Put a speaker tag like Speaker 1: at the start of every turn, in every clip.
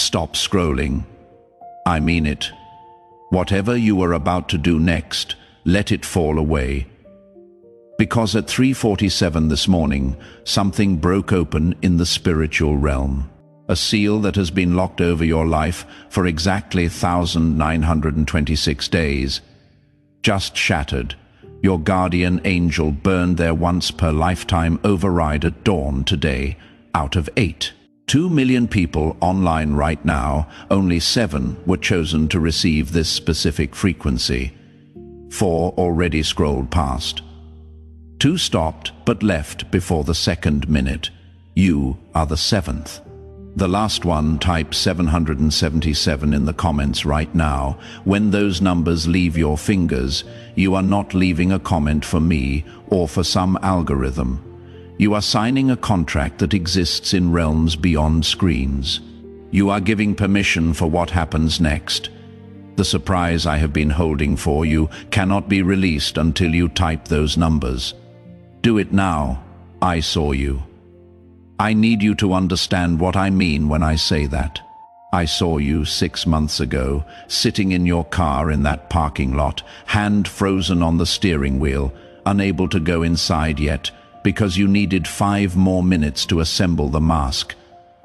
Speaker 1: Stop scrolling. I mean it. Whatever you are about to do next, let it fall away. Because at 3:47 this morning, something broke open in the spiritual realm. A seal that has been locked over your life for exactly 1,926 days just shattered. Your guardian angel burned their once-per-lifetime override at dawn today, out of 8. 2 million people online right now, only 7 were chosen to receive this specific frequency. 4 already scrolled past. 2 stopped but left before the second minute. You are the 7th. The last one, type 777 in the comments right now. When those numbers leave your fingers, you are not leaving a comment for me or for some algorithm. You are signing a contract that exists in realms beyond screens. You are giving permission for what happens next. The surprise I have been holding for you cannot be released until you type those numbers. Do it now. I saw you. I need you to understand what I mean when I say that. I saw you 6 months ago, sitting in your car in that parking lot, hand frozen on the steering wheel, unable to go inside yet, because you needed 5 more minutes to assemble the mask.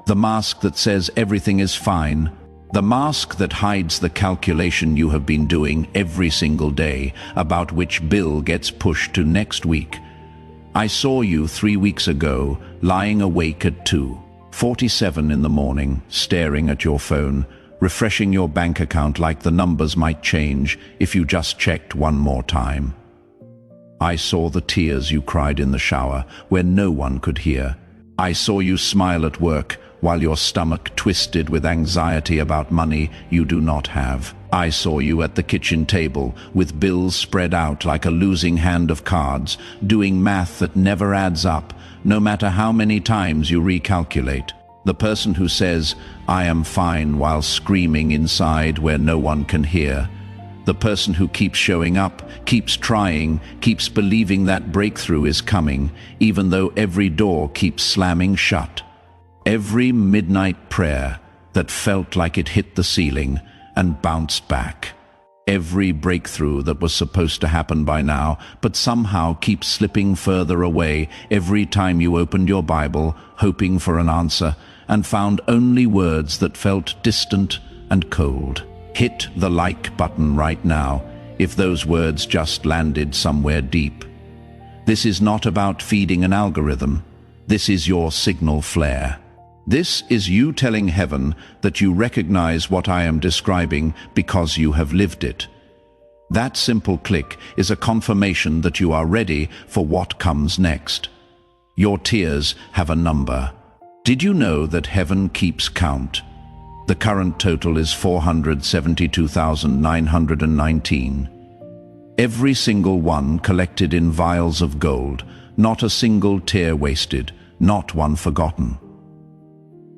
Speaker 1: The mask that says everything is fine. The mask that hides the calculation you have been doing every single day about which bill gets pushed to next week. I saw you 3 weeks ago, lying awake at 2:47 in the morning, staring at your phone, refreshing your bank account like the numbers might change if you just checked one more time. I saw the tears you cried in the shower where no one could hear. I saw you smile at work while your stomach twisted with anxiety about money you do not have. I saw you at the kitchen table with bills spread out like a losing hand of cards, doing math that never adds up, no matter how many times you recalculate. The person who says, "I am fine," while screaming inside where no one can hear. The person who keeps showing up, keeps trying, keeps believing that breakthrough is coming, even though every door keeps slamming shut. Every midnight prayer that felt like it hit the ceiling and bounced back. Every breakthrough that was supposed to happen by now, but somehow keeps slipping further away every time you opened your Bible, hoping for an answer, and found only words that felt distant and cold. Hit the like button right now if those words just landed somewhere deep. This is not about feeding an algorithm. This is your signal flare. This is you telling heaven that you recognize what I am describing because you have lived it. That simple click is a confirmation that you are ready for what comes next. Your tears have a number. Did you know that heaven keeps count? The current total is 472,919. Every single one collected in vials of gold, not a single tear wasted, not one forgotten.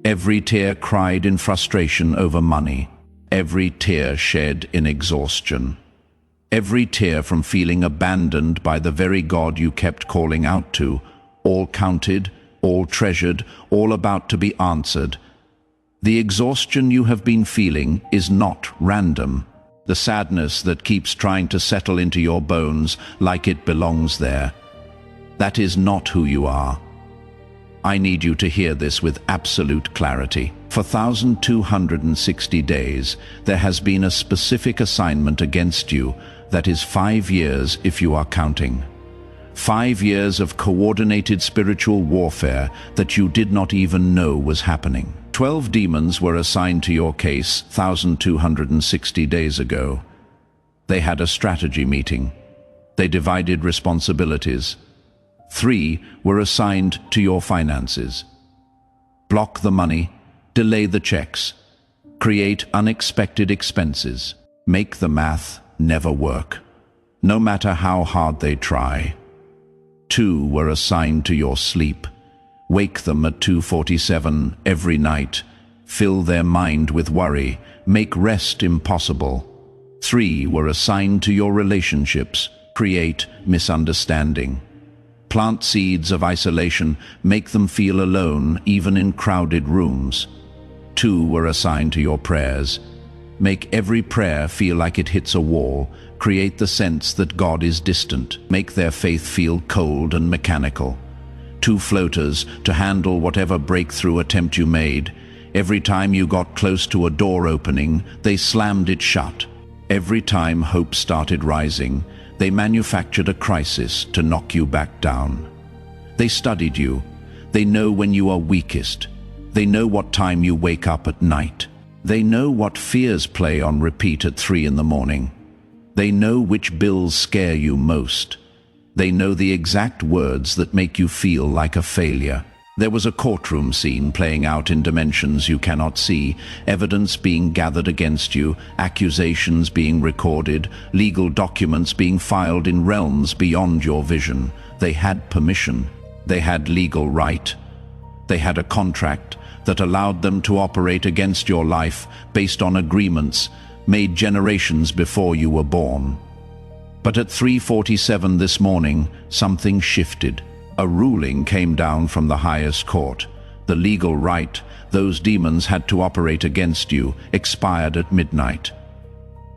Speaker 1: Every tear cried in frustration over money, every tear shed in exhaustion. Every tear from feeling abandoned by the very God you kept calling out to, all counted, all treasured, all about to be answered. The exhaustion you have been feeling is not random. The sadness that keeps trying to settle into your bones like it belongs there. That is not who you are. I need you to hear this with absolute clarity. For 1,260 days, there has been a specific assignment against you that is 5 years if you are counting. 5 years of coordinated spiritual warfare that you did not even know was happening. 12 demons were assigned to your case 1,260 days ago. They had a strategy meeting. They divided responsibilities. 3 were assigned to your finances. Block the money, delay the checks, create unexpected expenses, make the math never work, no matter how hard they try. 2 were assigned to your sleep. Wake them at 2:47 every night, fill their mind with worry, make rest impossible. 3 were assigned to your relationships, create misunderstanding. Plant seeds of isolation, make them feel alone even in crowded rooms. 2 were assigned to your prayers. Make every prayer feel like it hits a wall. Create the sense that God is distant. Make their faith feel cold and mechanical. 2 floaters to handle whatever breakthrough attempt you made. Every time you got close to a door opening, they slammed it shut. Every time hope started rising, they manufactured a crisis to knock you back down. They studied you. They know when you are weakest. They know what time you wake up at night. They know what fears play on repeat at 3 in the morning. They know which bills scare you most. They know the exact words that make you feel like a failure. There was a courtroom scene playing out in dimensions you cannot see, evidence being gathered against you, accusations being recorded, legal documents being filed in realms beyond your vision. They had permission. They had legal right. They had a contract that allowed them to operate against your life based on agreements made generations before you were born. But at 3:47 this morning, something shifted. A ruling came down from the highest court. The legal right those demons had to operate against you expired at midnight.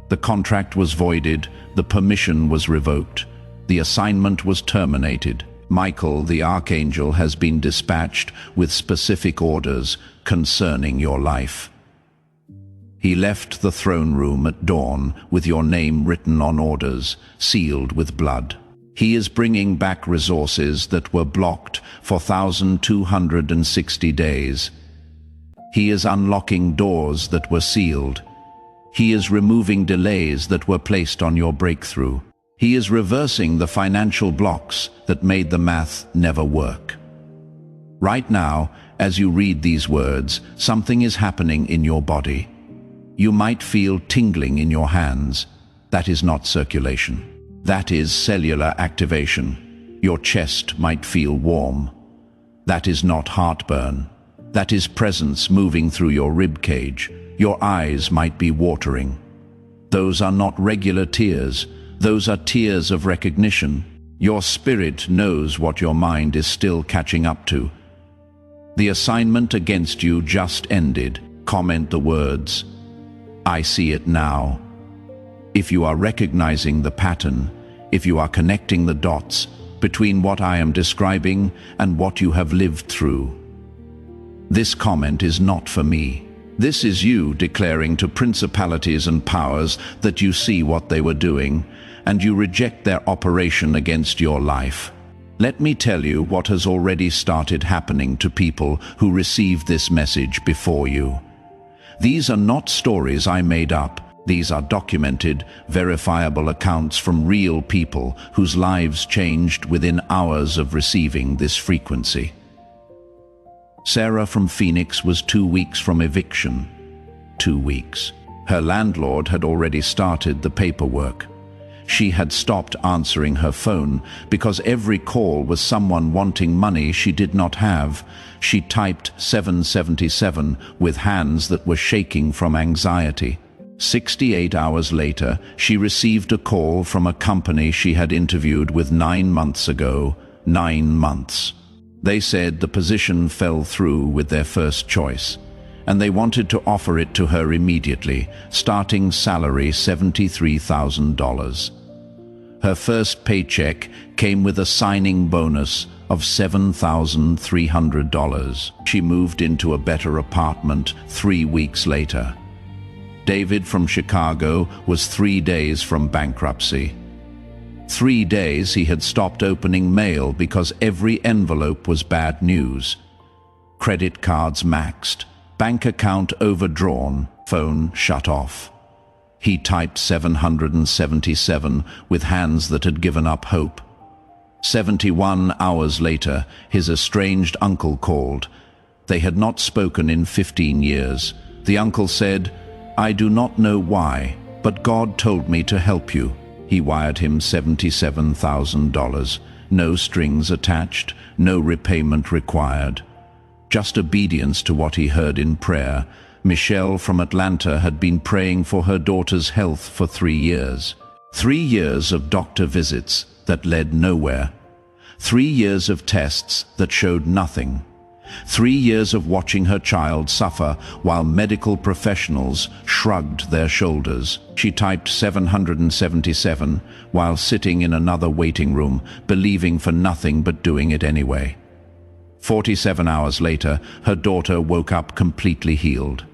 Speaker 1: The contract was voided, the permission was revoked, the assignment was terminated. Michael, the archangel, has been dispatched with specific orders concerning your life. He left the throne room at dawn with your name written on orders, sealed with blood. He is bringing back resources that were blocked for 1,260 days. He is unlocking doors that were sealed. He is removing delays that were placed on your breakthrough. He is reversing the financial blocks that made the math never work. Right now, as you read these words, something is happening in your body. You might feel tingling in your hands. That is not circulation. That is cellular activation. Your chest might feel warm. That is not heartburn. That is presence moving through your rib cage. Your eyes might be watering. Those are not regular tears. Those are tears of recognition. Your spirit knows what your mind is still catching up to. The assignment against you just ended. Comment the words, "I see it now." If you are recognizing the pattern, if you are connecting the dots between what I am describing and what you have lived through. This comment is not for me. This is you declaring to principalities and powers that you see what they were doing, and you reject their operation against your life. Let me tell you what has already started happening to people who received this message before you. These are not stories I made up. These are documented, verifiable accounts from real people whose lives changed within hours of receiving this frequency. Sarah from Phoenix was 2 weeks from eviction. 2 weeks. Her landlord had already started the paperwork. She had stopped answering her phone because every call was someone wanting money she did not have. She typed 777 with hands that were shaking from anxiety. 68 hours later, she received a call from a company she had interviewed with 9 months ago. 9 months. They said the position fell through with their first choice, and they wanted to offer it to her immediately, starting salary $73,000. Her first paycheck came with a signing bonus of $7,300. She moved into a better apartment 3 weeks later. David from Chicago was 3 days from bankruptcy. 3 days he had stopped opening mail because every envelope was bad news. Credit cards maxed, bank account overdrawn, phone shut off. He typed 777 with hands that had given up hope. 71 hours later, his estranged uncle called. They had not spoken in 15 years. The uncle said, "I do not know why, but God told me to help you." He wired him $77,000. No strings attached, no repayment required. Just obedience to what he heard in prayer. Michelle from Atlanta had been praying for her daughter's health for 3 years. 3 years of doctor visits that led nowhere. 3 years of tests that showed nothing. 3 years of watching her child suffer while medical professionals shrugged their shoulders. She typed 777 while sitting in another waiting room, believing for nothing but doing it anyway. 47 hours later, her daughter woke up completely healed.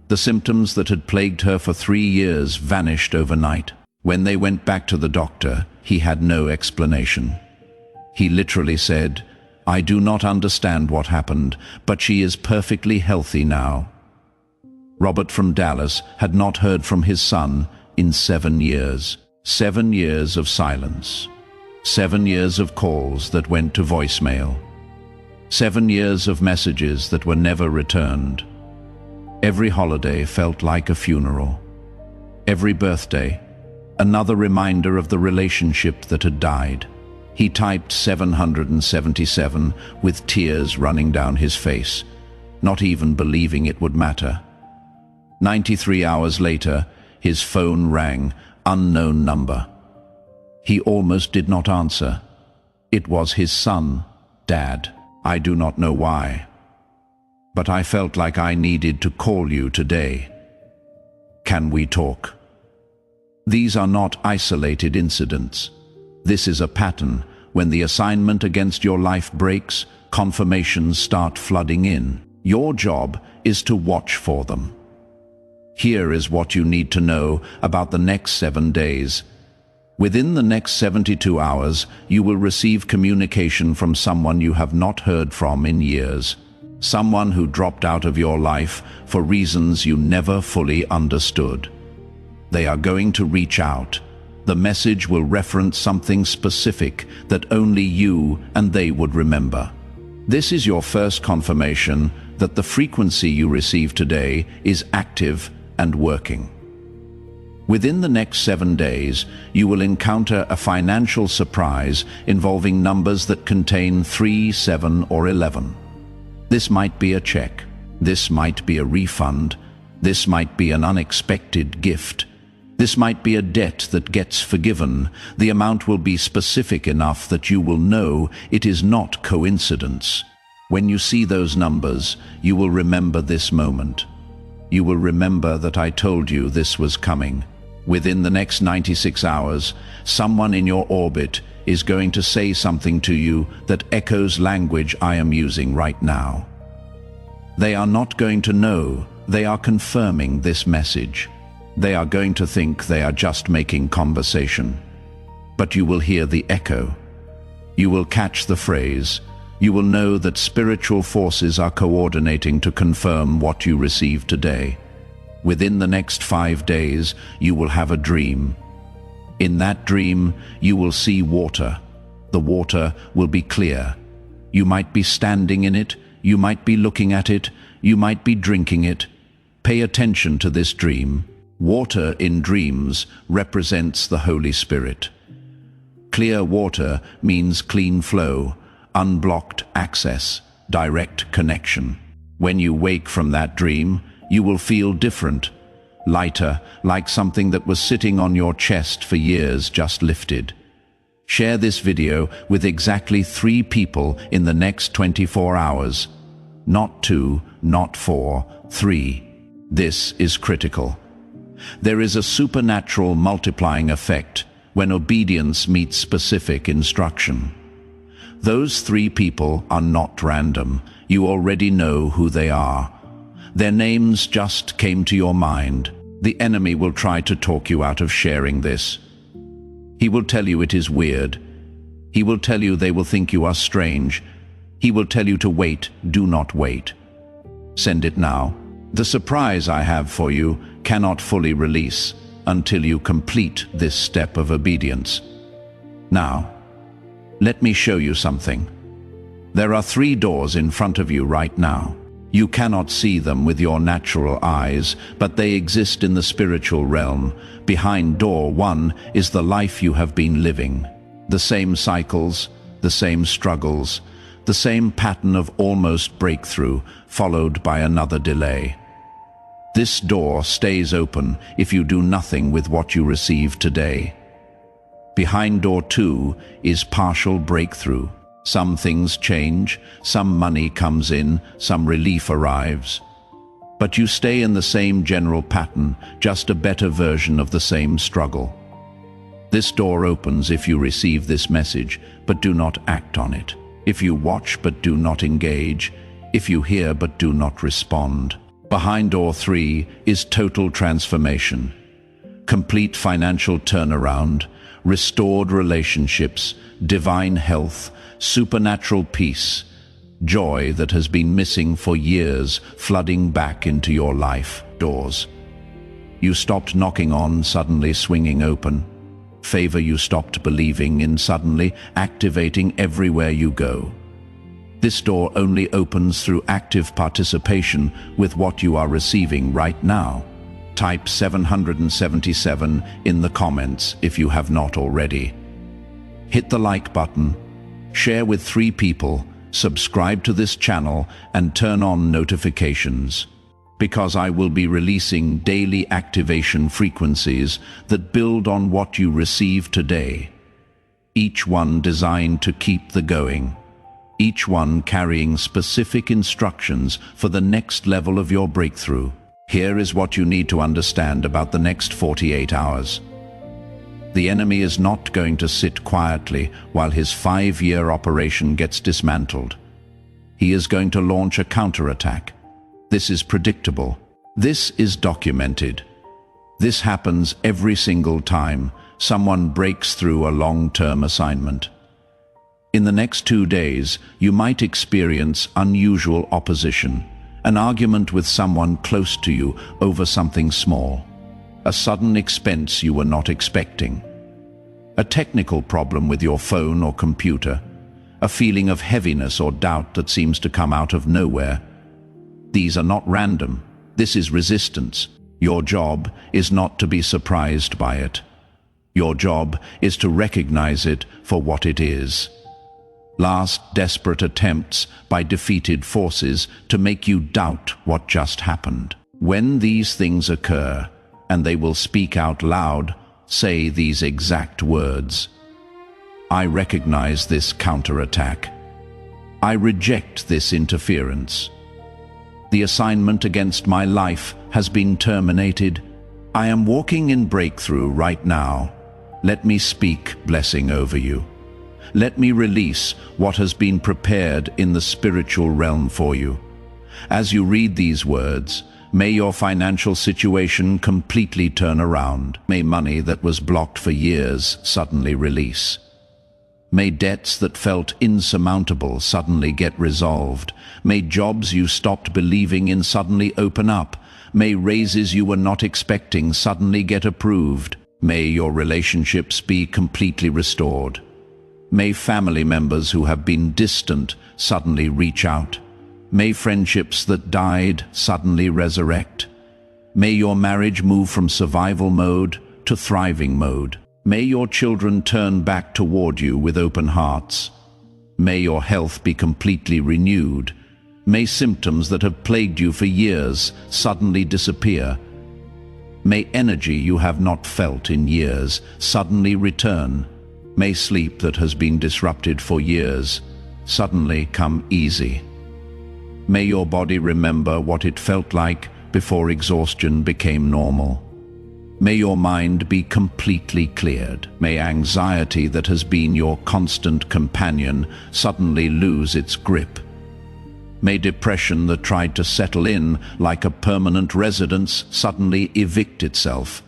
Speaker 1: The symptoms that had plagued her for 3 years vanished overnight. When they went back to the doctor, he had no explanation. He literally said, "I do not understand what happened, but she is perfectly healthy now." Robert from Dallas had not heard from his son in 7 years. 7 years of silence. 7 years of calls that went to voicemail. 7 years of messages that were never returned. Every holiday felt like a funeral. Every birthday, another reminder of the relationship that had died. He typed 777 with tears running down his face, not even believing it would matter. 93 hours later, his phone rang, unknown number. He almost did not answer. It was his son, Dad. I do not know why, but I felt like I needed to call you today. Can we talk? These are not isolated incidents. This is a pattern. When the assignment against your life breaks, confirmations start flooding in. Your job is to watch for them. Here is what you need to know about the next 7 days. Within the next 72 hours, you will receive communication from someone you have not heard from in years. Someone who dropped out of your life for reasons you never fully understood. They are going to reach out. The message will reference something specific that only you and they would remember. This is your first confirmation that the frequency you receive today is active and working. Within the next 7 days, you will encounter a financial surprise involving numbers that contain 3, 7, or 11. This might be a check. This might be a refund. This might be an unexpected gift. This might be a debt that gets forgiven. The amount will be specific enough that you will know it is not coincidence. When you see those numbers, you will remember this moment. You will remember that I told you this was coming. Within the next 96 hours, someone in your orbit is going to say something to you that echoes language I am using right now. They are not going to know, they are confirming this message. They are going to think they are just making conversation. But you will hear the echo. You will catch the phrase. You will know that spiritual forces are coordinating to confirm what you receive today. Within the next 5 days, you will have a dream. In that dream, you will see water. The water will be clear. You might be standing in it, you might be looking at it, you might be drinking it. Pay attention to this dream. Water in dreams represents the Holy Spirit. Clear water means clean flow, unblocked access, direct connection. When you wake from that dream, you will feel different, lighter, like something that was sitting on your chest for years just lifted. Share this video with exactly 3 people in the next 24 hours. Not 2, not 4, 3. This is critical. There is a supernatural multiplying effect when obedience meets specific instruction. Those 3 people are not random. You already know who they are. Their names just came to your mind. The enemy will try to talk you out of sharing this. He will tell you it is weird. He will tell you they will think you are strange. He will tell you to wait. Do not wait. Send it now. The surprise I have for you cannot fully release until you complete this step of obedience. Now, let me show you something. There are 3 doors in front of you right now. You cannot see them with your natural eyes, but they exist in the spiritual realm. Behind door 1 is the life you have been living. The same cycles, the same struggles, the same pattern of almost breakthrough, followed by another delay. This door stays open if you do nothing with what you receive today. Behind door 2 is partial breakthrough. Some things change, some money comes in, some relief arrives. But you stay in the same general pattern, just a better version of the same struggle. This door opens if you receive this message, but do not act on it. If you watch but do not engage, if you hear but do not respond. Behind door 3 is total transformation, complete financial turnaround, restored relationships, divine health, supernatural peace, joy that has been missing for years flooding back into your life. Doors you stopped knocking on suddenly swinging open. Favor you stopped believing in suddenly activating everywhere you go. This door only opens through active participation with what you are receiving right now. Type 777 in the comments if you have not already. Hit the like button, share with 3 people, subscribe to this channel and turn on notifications, because I will be releasing daily activation frequencies that build on what you receive today. Each one designed to keep the going. Each one carrying specific instructions for the next level of your breakthrough. Here is what you need to understand about the next 48 hours. The enemy is not going to sit quietly while his 5-year operation gets dismantled. He is going to launch a counterattack. This is predictable. This is documented. This happens every single time someone breaks through a long-term assignment. In the next 2 days, you might experience unusual opposition, an argument with someone close to you over something small, a sudden expense you were not expecting, a technical problem with your phone or computer, a feeling of heaviness or doubt that seems to come out of nowhere. These are not random. This is resistance. Your job is not to be surprised by it. Your job is to recognize it for what it is. Last desperate attempts by defeated forces to make you doubt what just happened. When these things occur, and they will speak out loud, say these exact words: I recognize this counterattack. I reject this interference. The assignment against my life has been terminated. I am walking in breakthrough right now. Let me speak blessing over you. Let me release what has been prepared in the spiritual realm for you. As you read these words, may your financial situation completely turn around. May money that was blocked for years suddenly release. May debts that felt insurmountable suddenly get resolved. May jobs you stopped believing in suddenly open up. May raises you were not expecting suddenly get approved. May your relationships be completely restored. May family members who have been distant suddenly reach out. May friendships that died suddenly resurrect. May your marriage move from survival mode to thriving mode. May your children turn back toward you with open hearts. May your health be completely renewed. May symptoms that have plagued you for years suddenly disappear. May energy you have not felt in years suddenly return. May sleep that has been disrupted for years suddenly come easy. May your body remember what it felt like before exhaustion became normal. May your mind be completely cleared. May anxiety that has been your constant companion suddenly lose its grip. May depression that tried to settle in like a permanent residence suddenly evict itself.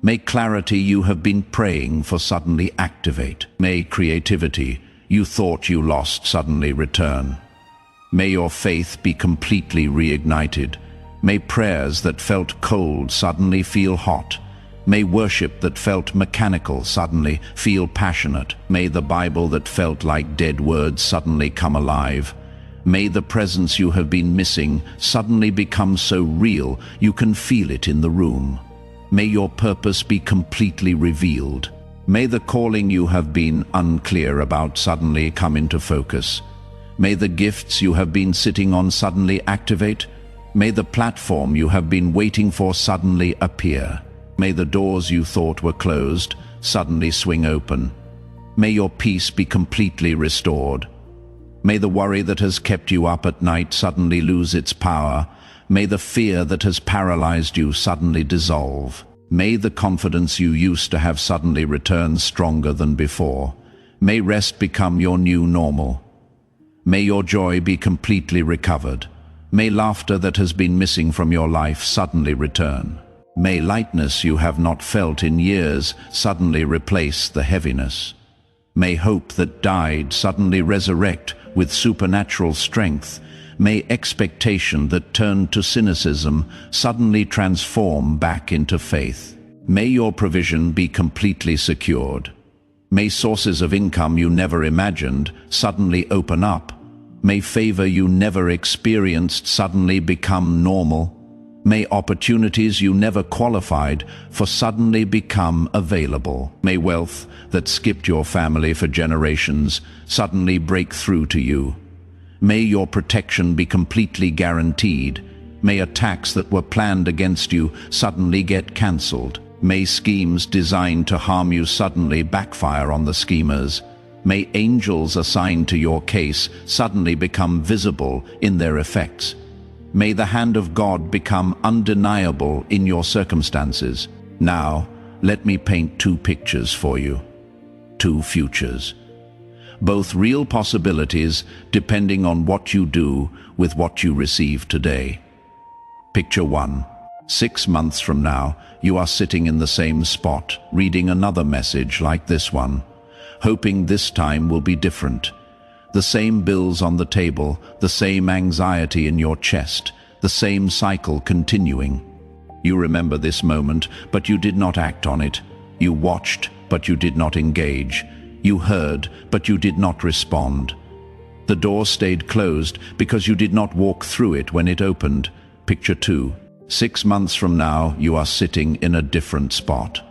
Speaker 1: May clarity you have been praying for suddenly activate. May creativity you thought you lost suddenly return. May your faith be completely reignited. May prayers that felt cold suddenly feel hot. May worship that felt mechanical suddenly feel passionate. May the Bible that felt like dead words suddenly come alive. May the presence you have been missing suddenly become so real you can feel it in the room. May your purpose be completely revealed. May the calling you have been unclear about suddenly come into focus. May the gifts you have been sitting on suddenly activate. May the platform you have been waiting for suddenly appear. May the doors you thought were closed suddenly swing open. May your peace be completely restored. May the worry that has kept you up at night suddenly lose its power. May the fear that has paralyzed you suddenly dissolve. May the confidence you used to have suddenly return stronger than before. May rest become your new normal. May your joy be completely recovered. May laughter that has been missing from your life suddenly return. May lightness you have not felt in years suddenly replace the heaviness. May hope that died suddenly resurrect with supernatural strength. May expectation that turned to cynicism suddenly transform back into faith. May your provision be completely secured. May sources of income you never imagined suddenly open up. May favor you never experienced suddenly become normal. May opportunities you never qualified for suddenly become available. May wealth that skipped your family for generations suddenly break through to you. May your protection be completely guaranteed. May attacks that were planned against you suddenly get cancelled. May schemes designed to harm you suddenly backfire on the schemers. May angels assigned to your case suddenly become visible in their effects. May the hand of God become undeniable in your circumstances. Now, let me paint two pictures for you. Two futures. Both real possibilities depending on what you do with what you receive today. Picture 1. 6 months from now, you are sitting in the same spot, reading another message like this one, hoping this time will be different. The same bills on the table, the same anxiety in your chest, the same cycle continuing. You remember this moment, but you did not act on it. You watched, but you did not engage. You heard, but you did not respond. The door stayed closed because you did not walk through it when it opened. Picture 2. 6 months from now, you are sitting in a different spot.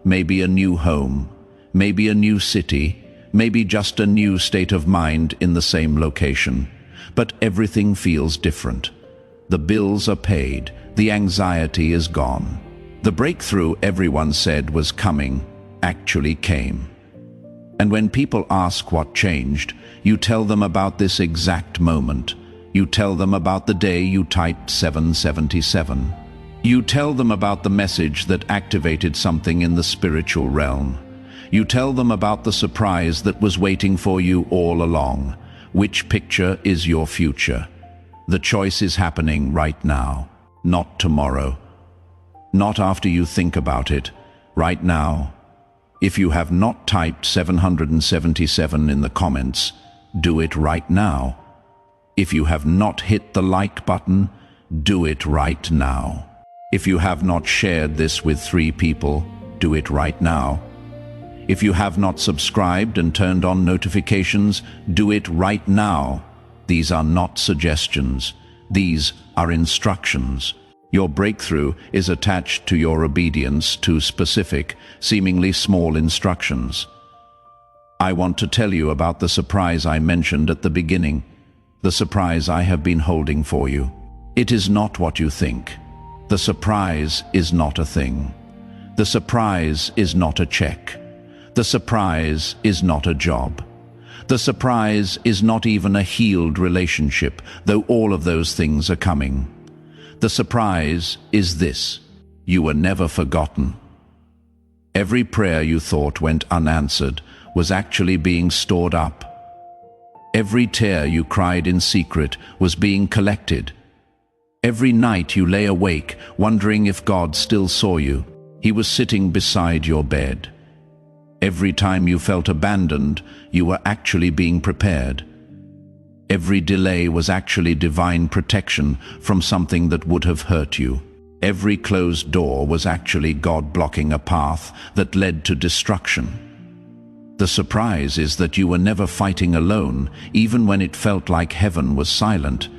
Speaker 1: Maybe a new home, maybe a new city, maybe just a new state of mind in the same location. But everything feels different. The bills are paid, the anxiety is gone. The breakthrough everyone said was coming actually came. And when people ask what changed, you tell them about this exact moment. You tell them about the day you typed 777. You tell them about the message that activated something in the spiritual realm. You tell them about the surprise that was waiting for you all along. Which picture is your future? The choice is happening right now, not tomorrow. Not after you think about it, right now. If you have not typed 777 in the comments, do it right now. If you have not hit the like button, do it right now. If you have not shared this with 3 people, do it right now. If you have not subscribed and turned on notifications, do it right now. These are not suggestions. These are instructions. Your breakthrough is attached to your obedience to specific, seemingly small instructions. I want to tell you about the surprise I mentioned at the beginning, the surprise I have been holding for you. It is not what you think. The surprise is not a thing. The surprise is not a check. The surprise is not a job. The surprise is not even a healed relationship, though all of those things are coming. The surprise is this: you were never forgotten. Every prayer you thought went unanswered was actually being stored up. Every tear you cried in secret was being collected. Every night you lay awake, wondering if God still saw you, He was sitting beside your bed. Every time you felt abandoned, you were actually being prepared. Every delay was actually divine protection from something that would have hurt you. Every closed door was actually God blocking a path that led to destruction. The surprise is that you were never fighting alone, even when it felt like heaven was silent.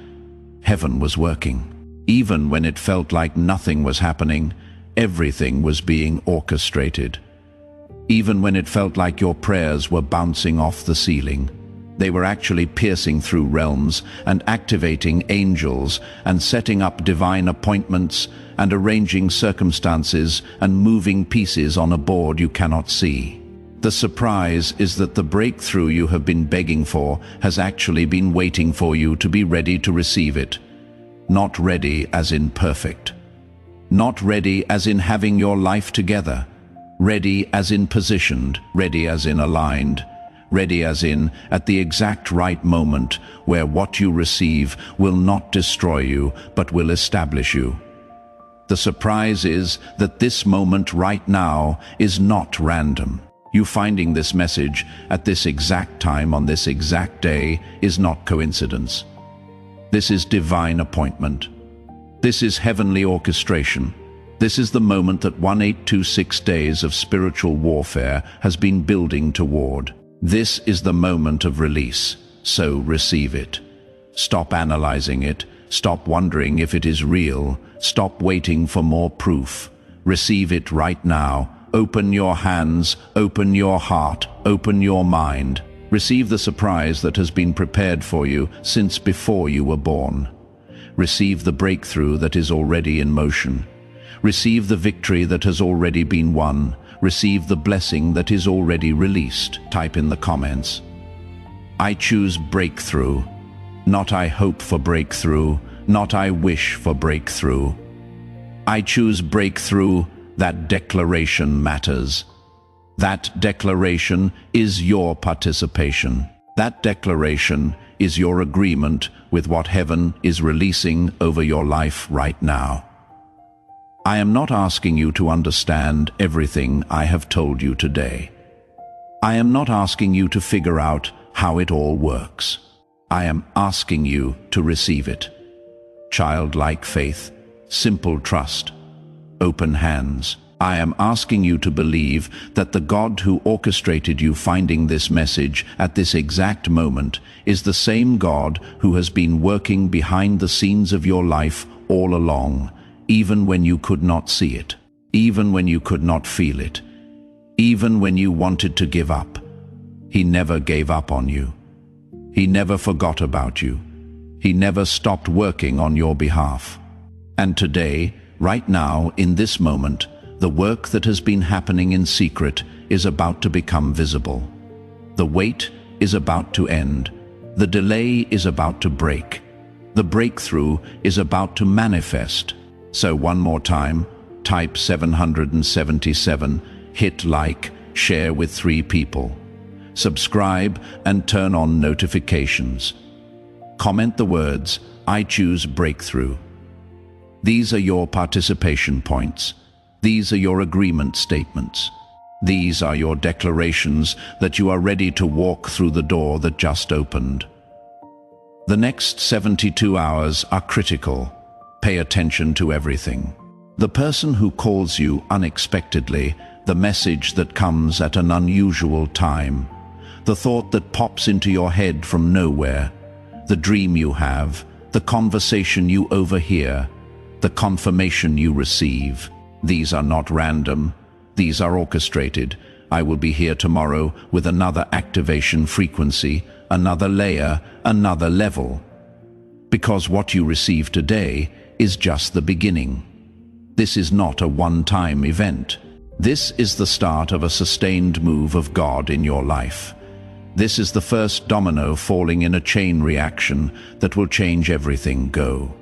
Speaker 1: Heaven was working. Even when it felt like nothing was happening, everything was being orchestrated. Even when it felt like your prayers were bouncing off the ceiling, they were actually piercing through realms and activating angels and setting up divine appointments and arranging circumstances and moving pieces on a board you cannot see. The surprise is that the breakthrough you have been begging for has actually been waiting for you to be ready to receive it. Not ready as in perfect. Not ready as in having your life together. Ready as in positioned, ready as in aligned, ready as in at the exact right moment where what you receive will not destroy you but will establish you. The surprise is that this moment right now is not random. You finding this message at this exact time on this exact day is not coincidence. This is divine appointment. This is heavenly orchestration. This is the moment that 1826 days of spiritual warfare has been building toward. This is the moment of release, so receive it. Stop analyzing it. Stop wondering if it is real. Stop waiting for more proof. Receive it right now. Open your hands, open your heart, open your mind. Receive the surprise that has been prepared for you since before you were born. Receive the breakthrough that is already in motion. Receive the victory that has already been won. Receive the blessing that is already released. Type in the comments. I choose breakthrough. Not I hope for breakthrough. Not I wish for breakthrough. I choose breakthrough. That declaration matters. That declaration is your participation. That declaration is your agreement with what heaven is releasing over your life right now. I am not asking you to understand everything I have told you today. I am not asking you to figure out how it all works. I am asking you to receive it. Childlike faith, simple trust, open hands. I am asking you to believe that the God who orchestrated you finding this message at this exact moment is the same God who has been working behind the scenes of your life all along, even when you could not see it, even when you could not feel it, even when you wanted to give up. He never gave up on you. He never forgot about you. He never stopped working on your behalf. And today, right now, in this moment, the work that has been happening in secret is about to become visible. The wait is about to end. The delay is about to break. The breakthrough is about to manifest. So one more time, type 777, hit like, share with 3 people. Subscribe and turn on notifications. Comment the words, I choose breakthrough. These are your participation points. These are your agreement statements. These are your declarations that you are ready to walk through the door that just opened. The next 72 hours are critical. Pay attention to everything. The person who calls you unexpectedly, the message that comes at an unusual time, the thought that pops into your head from nowhere, the dream you have, the conversation you overhear, the confirmation you receive. These are not random. These are orchestrated. I will be here tomorrow with another activation frequency, another layer, another level. Because what you receive today is just the beginning. This is not a one-time event. This is the start of a sustained move of God in your life. This is the first domino falling in a chain reaction that will change everything. Go.